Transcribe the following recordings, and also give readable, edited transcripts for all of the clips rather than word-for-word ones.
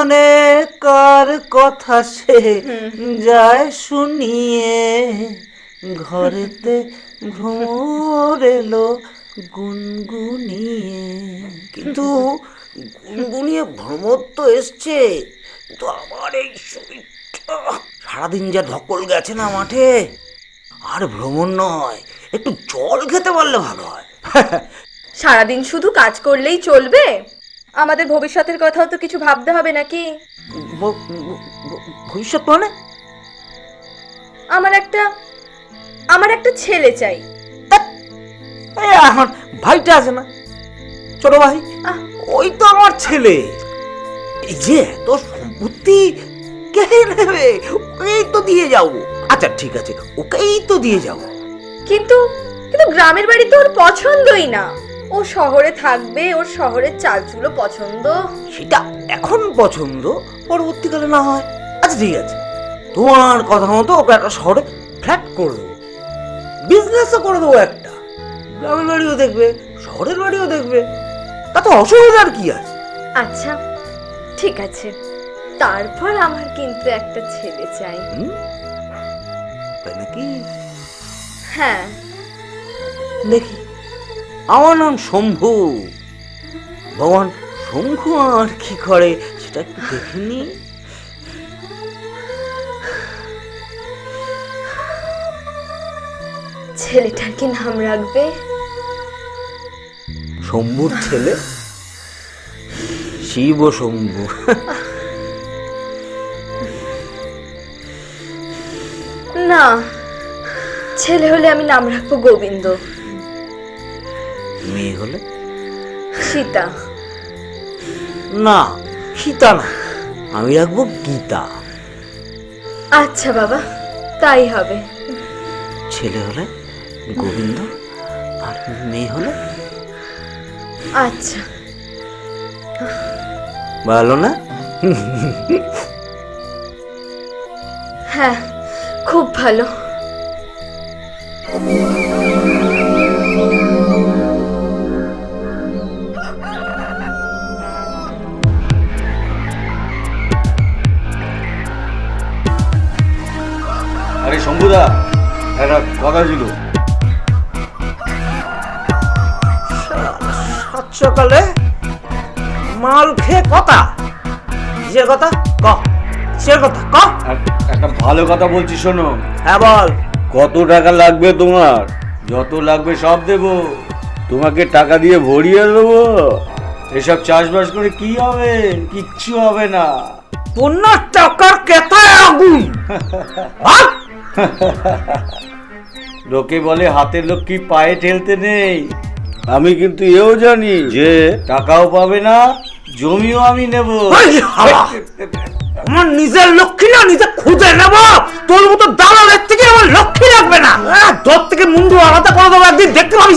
মনে কার কথা সে যায় শুনিয়ে, ঘরেতে ভ্রমর এলো গুনগুনিয়ে। কিন্তু গুনগুনিয়ে ভ্রমর তো এসছে, কিন্তু আমার এই শরীরটা সারাদিন যা ধকল গেছে না মাঠে, আর ভ্রমণ নয়, একটু জল খেতে পারলে ভালো হয়। সারাদিন শুধু কাজ করলেই চলবে? আমাদের ভবিষ্যতের কথাও তো কিছু ভাবতে হবে নাকি? ভবিষ্যৎ মানে? আমার একটা ছেলে চাই। আমার ভাইটা আছে না, ছোট ভাই, ওই তো আমার ছেলে। এই যে এত সম্পত্তি কে নেবে? ওকেই তো দিয়ে যাবো। আচ্ছা ঠিক আছে, ওকেই তো দিয়ে যাবো। কিন্তু গ্রামের বাড়ি তো ওর পছন্দই না। ও শহরে থাকবে, ওর শহরের চালচুলো পছন্দ। সেটা এখন পছন্দ, পরবর্তীকালে না হয়। আচ্ছা ঠিক আছে, তোমার কথা মতো ওকে একটা শহরে ফ্ল্যাট করে দেবো, বিজনেসও করে দেবো একটা। গ্রামের বাড়িও দেখবে, শহরের বাড়িও দেখবে, তাতে অসুবিধার কি আছে? আচ্ছা ঠিক আছে, তারপর আমার কিন্তু একটা ছেলে চাই। তাই নাকি? হ্যাঁ। দেখি, আমার নাম শম্ভু। ভগবান শম্ভু আর কি করে সেটা একটু দেখে নি। ছেলেটার কি নাম রাখবে? শম্ভুর ছেলে শিব শম্ভু। না, ছেলে হলে আমি নাম রাখবো গোবিন্দ। মেয়ে হলে? সীতা। না, সীতা না, আমি রাখবো গীতা। আচ্ছা বাবা, তাই হবে। ছেলে হলে গোবিন্দ, আর মেয়ে হলে? আচ্ছা, ভালো না? হ্যাঁ, খুব ভালো। আরে শম্ভুদা, একটা কথা ছিল। সাত সকালে মাল খেয়ে কথা? কিসের কথা ক? কিসের কথা ক? একটা ভালো কথা বলছি, শোনো। হ্যাঁ বল। কত টাকা লাগবে তোমার? যত লাগবে সব দেবো, তোমাকে টাকা দিয়ে ভরিয়ে দেবো। এসব চাষবাস করে কি হবে? কিচ্ছু হবে না। পূর্ণার টাকার কেতায় আগুন। লোকে বলে হাতের লক্ষ্মী পায়ে ঠেলতে নেই। আমি কিন্তু এও জানি যে টাকাও পাবে না, জমিও আমি নেব। আমার নিজের লক্ষ্মী না, নিজে খুঁজে নেব। তোর মতো দালালের থেকে আমার লক্ষ্মী লাগবে না। তোর থেকে মুন্ডু আলাদা করে দেবো একদিন, দেখতে পাবি।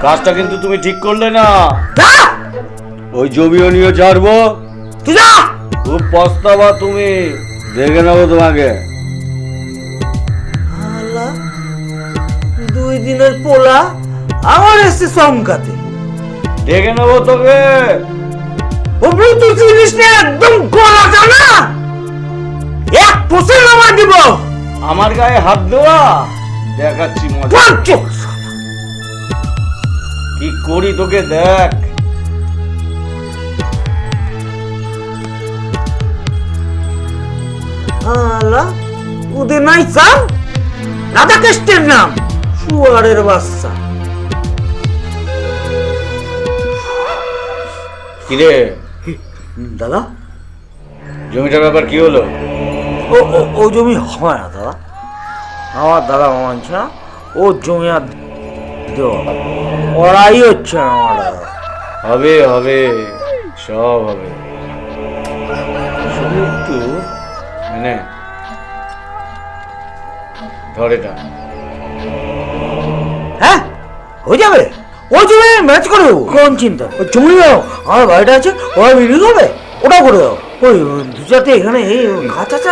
কাজটা কিন্তু তুমি ঠিক করলে না। যা, ওই জমিও নিয়ে ছাড়বো। তুই যা। খুব পস্তাবা তুমি, দেখে নেবো তোমাকে। 2 দিনের পোলা আমার এসে চমকাতে। দেখে নেবো তোকে। ও তুই জিনিস নিয়ে একদম গলা জানা, 1% আমার দিব। আমার গায়ে হাত দেওয়া দেখাচ্ছি মজা। কি করি তোকে দেখ। ওদের নাই চাল, রাধা কৃষ্ণের নাম, শুয়ারের বাচ্চা। কিরে দাদা, জমিটার ব্যাপার কি হলো? ও জমি হবে না দাদা, আমার দাদা মানছে না। ও জমি আর ওরাই হচ্ছে না আমার দাদা। হবে হবে, সব হবে। শুধু একটু মানে ধর এটা। হ্যাঁ হয়ে যাবে, ওই জমি ম্যাচ করে দেবো, কোন চিন্তা। ওই জমি দাও, আমার বাড়িটা আছে, ওরা বিক্রি করবে, ওটা করে দাও। ওই দু চারটে এখানে এই গাছ আছে,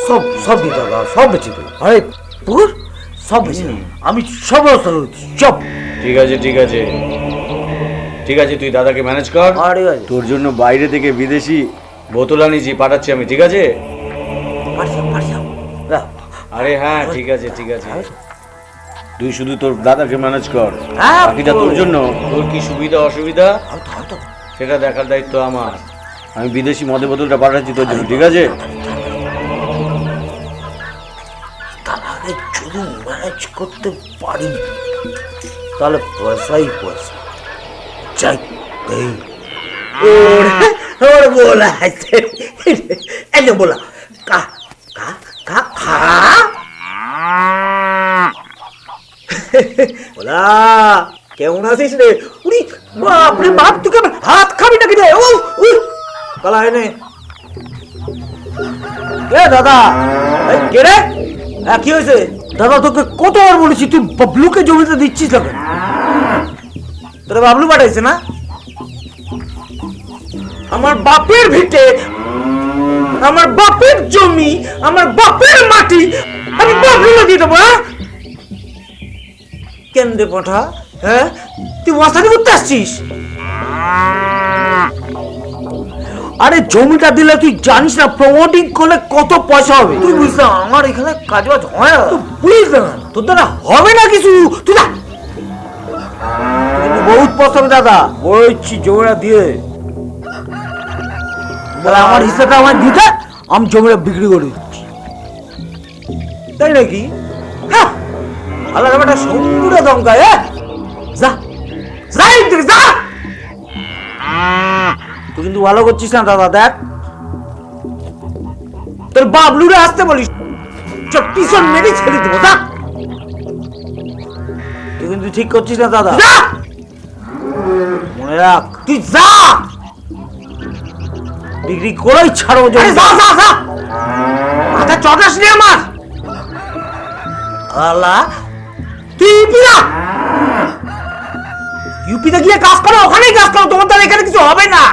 সব সব দিতে হবে, সব বেঁচে দেবো। আরে পুকুর সব বেঁচে দেবো, আমি সব ব্যবস্থা করছি। সব ঠিক আছে ঠিক আছে ঠিক আছে, তুই দাদাকে ম্যানেজ কর। ঠিক আছে। তোর জন্য বাইরে থেকে বিদেশি বোতল আনিছি, পাঠাচ্ছি আমি, ঠিক আছে? পাঠিয়ে দাও। আরে হ্যাঁ, ঠিক আছে ঠিক আছে। তুই শুধু তোর দাদাকে ম্যানেজ কর, হ্যাঁ, বাকিটা তোর জন্য। তোর কি সুবিধা অসুবিধা সেটা দেখার দায়িত্ব আমার। আমি বিদেশি মদের বোতলটা পাঠাচ্ছি তোর জন্য, ঠিক আছে? তার আগে যদি ম্যানেজ করতে পারি তাহলে পয়সাই পয়সা। চাই এই ওর বলা আছে, এই যে বলা কা কা কা খা বলা কেমন আছিস রে? উনি বাপরে বাপ, তুই কেমন হাত খাবি নাকি রে? ও কালা এনে কে দাদা? এই কে রে? হ্যাঁ কি হয়েছে দাদা? তোকে কতবার বলেছি তুই বাবলুকে জমিতে দিচ্ছিস না কেন? তোরা বাবলু পাঠাইছে না? আমার বাপের ভিটে, আমার বাপের জমি, আমার বাপের মাটি, আমি বাবলু দিয়ে দেবো? হ্যাঁ কেন রে পাঠা? হ্যাঁ তুই মশারি করতে আসছিস? আরে জমিটা দিলে তুই জানিস না প্রমোটিং করলে কত পয়সা হবে? তুই বুঝিস না আমার এখানে কাজ বাজ হয় না, বুঝিস না তোর দ্বারা হবে না কিছু। তুই না বহুত পয়সা হবে দাদা, বলছি জমিটা দিয়ে বলে আমার হিসাবটা আমার দিতে, আমি জমিটা বিক্রি করে দিচ্ছি, তাই নাকি? হ্যাঁ আলাদা বেটা সঙ্গুটা দমকায়। যা যা এদিকে যা। তুই কিন্তু ভালো করছিস না দাদা। দেখ তোর বাবলুরে আসতে বলিস, টিউশন মেরে ছেড়ে দেবো। যা, তুই কিন্তু ঠিক করছিস না দাদা। যা, মনে রাখ তুই যা, ডিগ্রি করেই ছাড়বো। যা যা যা, মাথা চটাস নি আমার। আলা তুই ইউপিতে গিয়ে কাজ করো, ওখানেই কাজ করো, তোমার দ্বারা এখানে কিছু হবে না।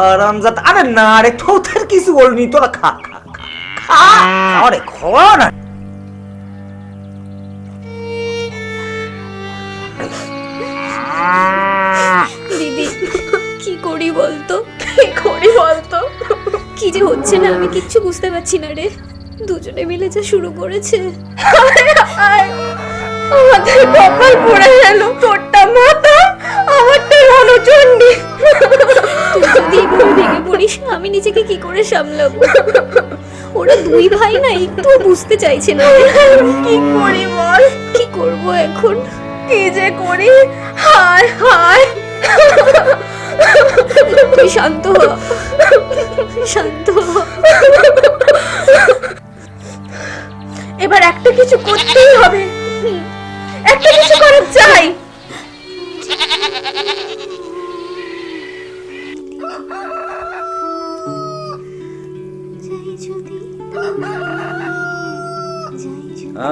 আরামজাত, আরে না রে তোদের কিছু বলনি, তোরা খা খা খা আরে খাওয়া না। দিদি কি করি বলতো? কি করি বলতো? কি যে হচ্ছে না আমি কিচ্ছু বুঝতে পারছি না রে। দুজনে মিলে যা শুরু করেছে। আমাদের কপাল পড়ে গেল, তোরটা মাথা আমারটা হলো চন্ডী। তুই যদি এইভাবে ভেঙে পড়িস আমি নিজেকে কি করে সামলাবো? ওরা দুই ভাই না একটু বুঝতে চাইছে না। কি করি বল? কি করব এখন? কি যে করি? হায় হায়। তুই শান্ত হ, শান্ত হ। এবার একটা কিছু করতেই হবে, একটা কিছু করা চাই।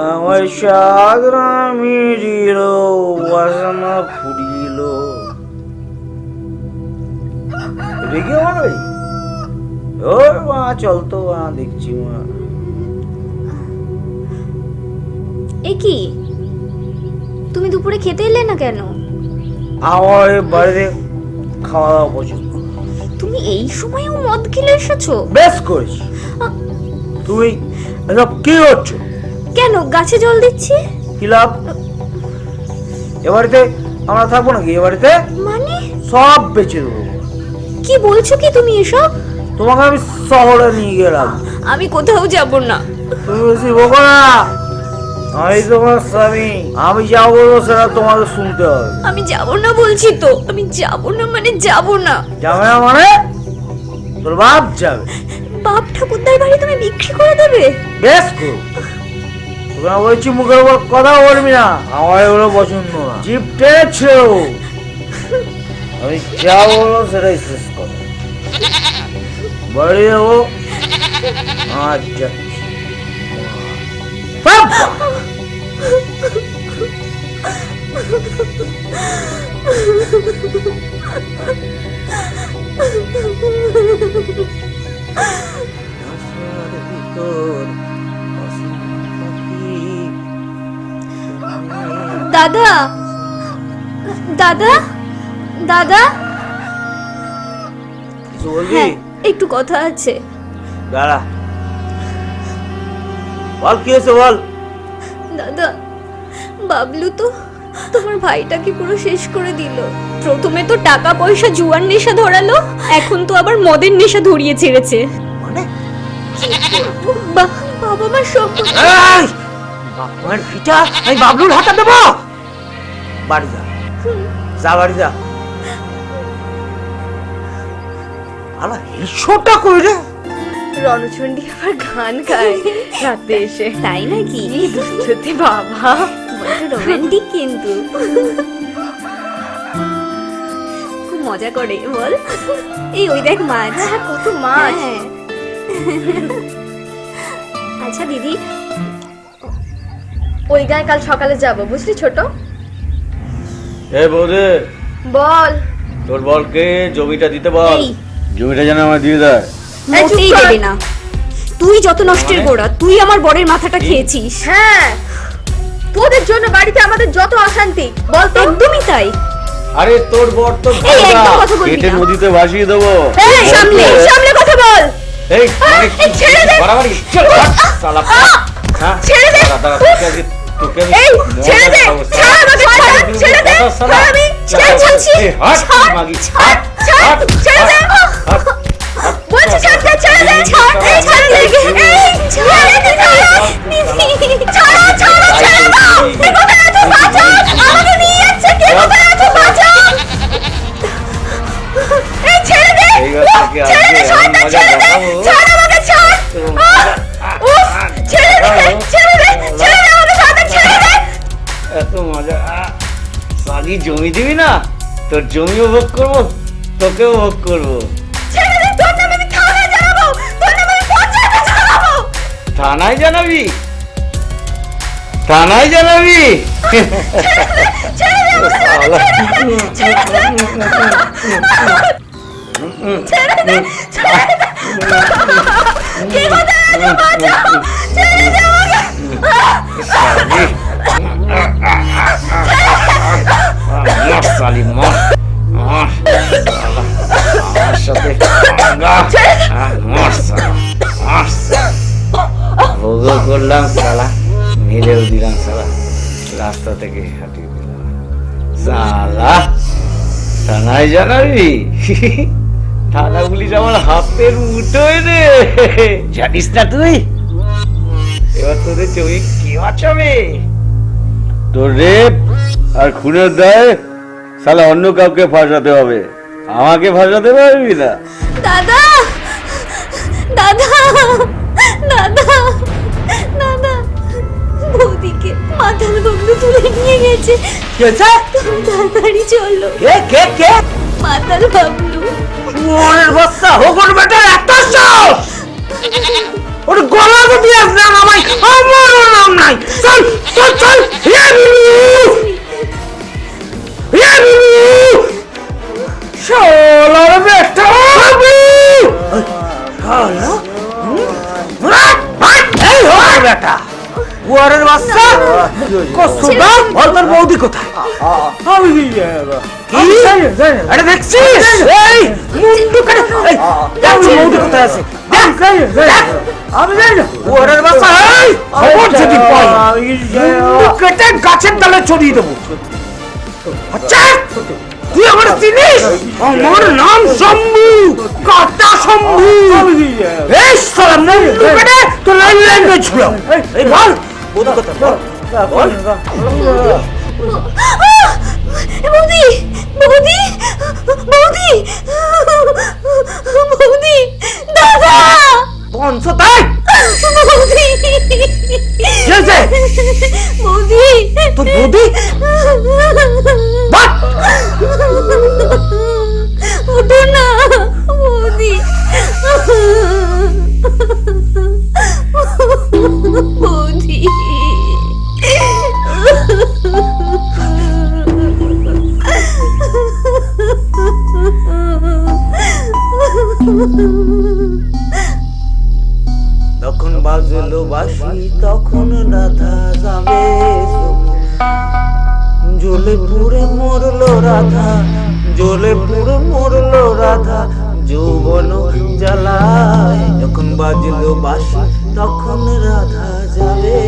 আমার সাগরা মিলিল, বাসনা ফুরিল। রেগে আমার ওর মা চলতো দেখছি মা। এ কি তুমি দুপুরে খেতে এলে না কেন? আমার বাড়িতে খাওয়া দাওয়া পছন্দ। তুমি এই সময়ও মদ খেলে এসেছো? বেশ করিস। তুমি এসব কি করছো? কেন গাছে জল দিচ্ছি? কি লাভ? এ বাড়িতে আমরা থাকবো নাকি? এ বাড়িতে মানে সব বেঁচে দেবো। কি বলছো কি তুমি এসব? তোমাকে আমি শহরে নিয়ে গেলাম। আমি কোথাও যাব না। তুমি বেশি বকো না, আমি তোমার স্বামী, আমি যা বলবো সেটা তোমাকে শুনতে হবে। আমি যাব না বলছি তো, আমি যাব না মানে যাব না। যাবে না মানে? তোর বাপ যাবে। বাপ ঠাকুরদার বাড়ি তুমি বিক্রি করে দেবে? বেশ করো, তোকে না বলছি মুখের উপর কথা বলবি না, আমার এগুলো পছন্দ না। জিপ টেনেছে, আমি যা বলবো সেটাই শেষ করো। বাড়ি যাবো আচ্ছা। দাদা, দাদা, দাদা, কিছু বলবি? হ্যাঁ একটু কথা আছে। দাঁড়া, বল কি হয়েছে বল। দাদা, বাবলু তো তোমার ভাইটাকে পুরো শেষ করে দিল। প্রথমে তো টাকা পয়সা জুয়ার নেশা ধরালো, এখন তো আবার মদের নেশা ধরিয়ে ছেড়েছে। মানে বাবা মা সব এই, বাপমার ভিটা আমি বাবলুর হাতে দেবো। বাড়ি যা, যা বাড়ি যা। আলা হিসোটা কই রে? রণচণ্ডী আবার গান গায় রাতে এসে। তাই নাকি? সত্যি বাবা, রোমান্টিক কিন্তু খুব মজা করে বল। এই ওই দেখ মাছ, কত মাছ। হ্যাঁ। আচ্ছা দিদি, ওই গায়ে কাল সকালে যাব, বুঝলি ছোট? এ বৌদি, বল। তোর বলকে জমিটা দিতে বল। এই। জমিটা যেন আমার দিয়ে দেয়। এই চুপ মোটেই কর। দেবে না। তুই যত নষ্টের মানে? গোড়া, তুই আমার বরের মাথাটা খেয়েছিস। হ্যাঁ, তোদের জন্য বাড়িতে আমাদের যত অশান্তি, বল তো। একদমই তাই। আরে তোর বর তো এই, একদম ভাগা। কথা বলবি কেটে না। নদীতে ভাসিয়ে দেবো। এই, সামনে সামনে কথা বল। এই মানে এই, ছেড়ে দে। বাড়াবাড়ি। চল, হাট, শালা। হ্যাঁ? ছেড়ে দে। দাঁড়া, দাঁড়া, তোকে আজকে- তোকে আমি এই, মজা ছেড়ে দে। দেখাবো, ছাড় আমাকে, শালা। ছাড়, ছেড়ে দে। কথা শালা। ছাড় আমি, ছেড়ে বলছি। এই, হাট, ছাড়, মাগি, ছাড়, হাট, ছাড়, হাট, ছেড়ে দে। হাট, হাট, হাট। বলছি ছাড় দে, ছেড়ে দে, ছাড়, এই ছাড় দে। এই, ছেড়ে দে, ছাড়। ছাড়ো, ছাড়ো, ছেড়ে দাও। কে কোথায় আছো? বাঁচাও, আমাকে নিয়ে যাচ্ছে। কে কোথায় আছো? বাঁচাও। এই, ছেড়ে দে। এইবার তোকে ছেড়ে দে, আজকে ছাড় এমন দে, মজা ছেড়ে দে। দেখাবো। ছাড় আমাকে, ছাড়। উফ, ছেড়ে দে, ছেড়ে দে, ছেড়ে দে আমাকে, সাথে ছেড়ে দে। এত মজা। সালি জমি দিবি না, তোর জমিও ভোগ করবো, তোকেও ভোগ করবো। ছেড়ে দে, তোর নামে আমি থানায় জানাবো। তোর নামে আমি পঞ্চায়েতে জানাবো। থানায় জানাবি? থানায় জানাবি? ছেড়ে দে আমাকে, শালা। ছেড়ে দে। ছেড়ে দে, ছেড়ে দে। কে কোথায় আছো? বাঁচাও। ছেড়ে দে আমাকে। সালি। মর সালি, মর। মর, শালা। আমার সাথে পাঙ্গা। মর শালা, মর শালা। ভোগও করলাম শালা, মেরেও দিলাম শালা, রাস্তা থেকে হাঁটিয়ে দিলাম শালা। থানায় জানাবি? থানা পুলিশ আমার হাতের মুঠোয় রে, জানিস না তুই? এবার তোদের জমি কি বাঁচাবে? তোর রেপ আর খুনের দায়ে শালা অন্য কাউকে ফাঁসাতে হবে, আমাকে ফাঁসাতে পারবি না। দাদা, দাদা, দাদা, দাদা, বৌদিকে মাথার বাবলু তুলে নিয়ে গেছে। কি হয়েছে? তুমি তাড়াতাড়ি চলো। কে কে কে? মাথার বাবলু। মনের বস্তা হোগন বেটার এত সাহস! ওর গলা তো দিয়ে না নামাই, আমারও নাম নাই। চল চল চল, হিয়া বিলু, হিয়া বিলু, শালার বেটা বিলু। শালা, এই হোগন বেটা, বুয়ারের বাচ্চা, কসুদা, আর তোর বৌদি কোথায়? আমি কি? আরে দেখছিস? এই মুন্ডু কেটে, এই দেখ বৌদি কোথায় আছে? দেখ, দেখ। আমি যাই না। বুয়ারের বাচ্চা, এই খবর যদি পাই, মুন্ডু কেটে গাছের ডালে চড়িয়ে দেবো। আচ্ছা, তুই আমার চিনিস? আমার নাম শম্ভু, কাটা শম্ভু। এই সালাম মুন্ডু কেটে তোর লাইন লাইন করে ছুড়াও। এই বল, বৌদি কোথায়? বল, বল। বৌদি, বৌদি, বৌদি, বৌদি, দাদা, পঞ্চতাই বৌদি, গেছে বৌদি, তোর বৌদি? বাট! ওঠো না বৌদি, বৌদি। তখন বাজলো বাঁশি, তখন রাধা যাবে জ্বলে পুড়ে মরলো রাধা, জ্বলে পুড়ে মরলো রাধা, যৌবন জ্বালায়, যখন বাজলো বাঁশি তখন রাধা যাবে।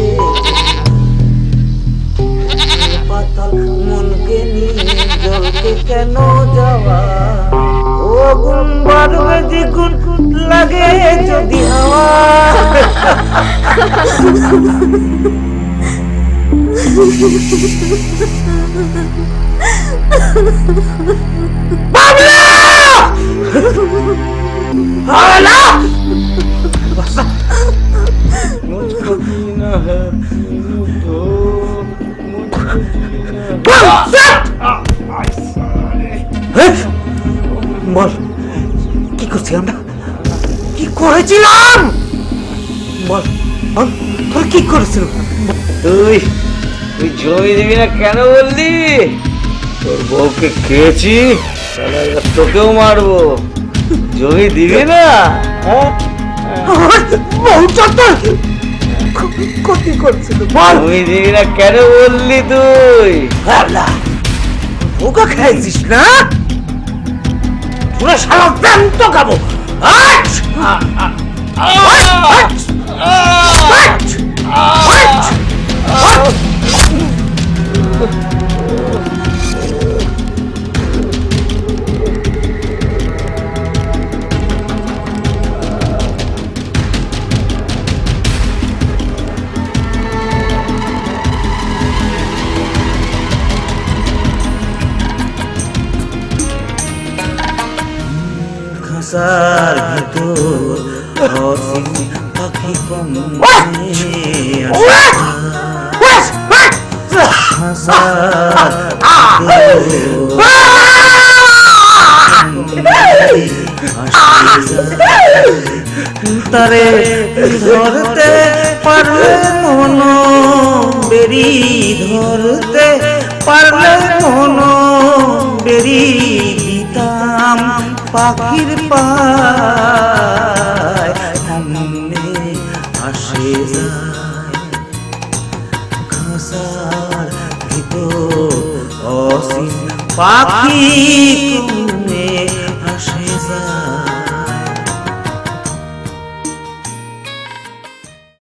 পাতাল মনকে নিয়ে জলকে কেন যাওয়া, ও গুণ বাড়বে দ্বিগুণ লাগে যদি হাওয়া। बाबला! मुझको जीना है तो मुझको जीना বল কি করছি আমরা, কি করেছিলাম বল, তোর কি করেছিল? তুই তুই জমি দিবি না কেন বললি? তোর বউকে খেয়েছি, তাহলে এবার তোকেও মারবো। জমি দিবি না? হ্যাঁ? ক্ষতি করছিল বল। জমি দিবি না কেন বললি তুই? বাবলা ওকে খাইছিস না, পুরো সারা প্রান্ত খাবো। আট! আট! আট! আট! আট! খাসার ভিতর অসীম পাখি কমে তারে ধরতে পারলে মন বেরি, ধরতে পারলে মন বেরি দিতাম পাখির পায়, সামনে আসে যায় খাসার ভিতর অসীম পাখি।